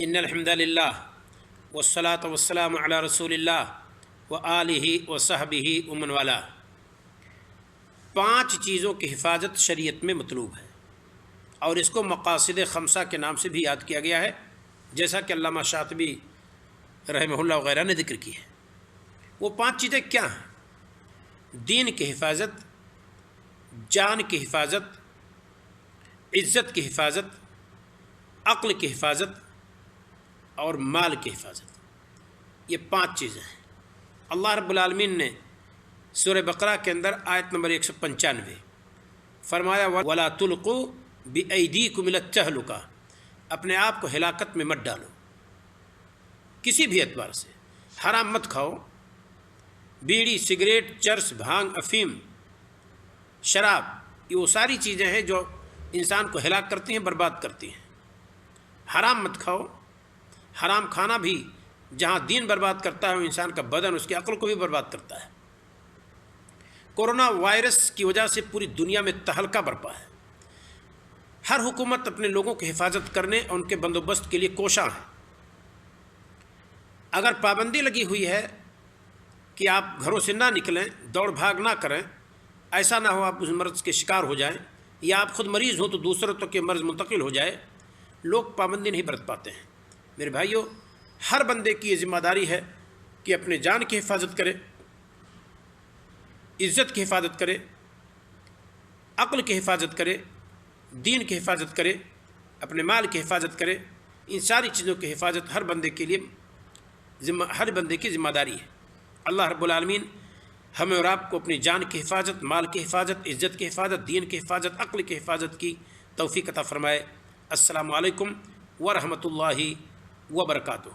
ان الحمد للہ والصلاۃ والسلام علی رسول اللہ و آلہ و صحبہ ومن والا۔ 5 چیزوں کی حفاظت شریعت میں مطلوب ہے اور اس کو مقاصد خمسہ کے نام سے بھی یاد کیا گیا ہے، جیسا کہ علامہ شاطبی رحمہ اللہ وغیرہ نے ذکر کی ہے۔ وہ 5 چیزیں کیا ہیں؟ دین کی حفاظت، جان کی حفاظت، عزت کی حفاظت، عقل کی حفاظت اور مال کی حفاظت۔ یہ 5 چیزیں ہیں۔ اللہ رب العالمین نے سورہ بقرہ کے اندر آیت نمبر 195 فرمایا وَلَا تُلْقُوا بِأَيْدِيكُمْ إِلَى التَّهْلُكَةِ، اپنے آپ کو ہلاکت میں مت ڈالو کسی بھی اعتبار سے۔ حرام مت کھاؤ، بیڑی، سگریٹ، چرس، بھانگ، افیم، شراب، یہ وہ ساری چیزیں ہیں جو انسان کو ہلاک کرتی ہیں، برباد کرتی ہیں۔ حرام مت کھاؤ۔ حرام کھانا بھی جہاں دین برباد کرتا ہے، انسان کا بدن، اس کی عقل کو بھی برباد کرتا ہے۔ کورونا وائرس کی وجہ سے پوری دنیا میں تہلکہ برپا ہے۔ ہر حکومت اپنے لوگوں کی حفاظت کرنے اور ان کے بندوبست کے لیے کوشاں ہے۔ اگر پابندی لگی ہوئی ہے کہ آپ گھروں سے نہ نکلیں، دوڑ بھاگ نہ کریں، ایسا نہ ہو آپ اس مرض کے شکار ہو جائیں یا آپ خود مریض ہوں تو دوسروں تک یہ مرض منتقل ہو جائے، لوگ پابندی نہیں برت پاتے ہیں۔ میرے بھائیوں، ہر بندے کی یہ ذمہ داری ہے کہ اپنے جان کی حفاظت کرے، عزت کی حفاظت کرے، عقل کی حفاظت کرے، دین کی حفاظت کرے، اپنے مال کی حفاظت کرے۔ ان ساری چیزوں کی حفاظت ہر بندے کے لیے ہر بندے کی ذمہ داری ہے۔ اللہ رب العالمین ہمیں اور آپ کو اپنی جان کی حفاظت، مال کی حفاظت، عزت کی حفاظت، دین کی حفاظت، عقل کی حفاظت کی توفیق عطا فرمائے۔ السلام علیکم ورحمۃ اللہ وبرکاتہ۔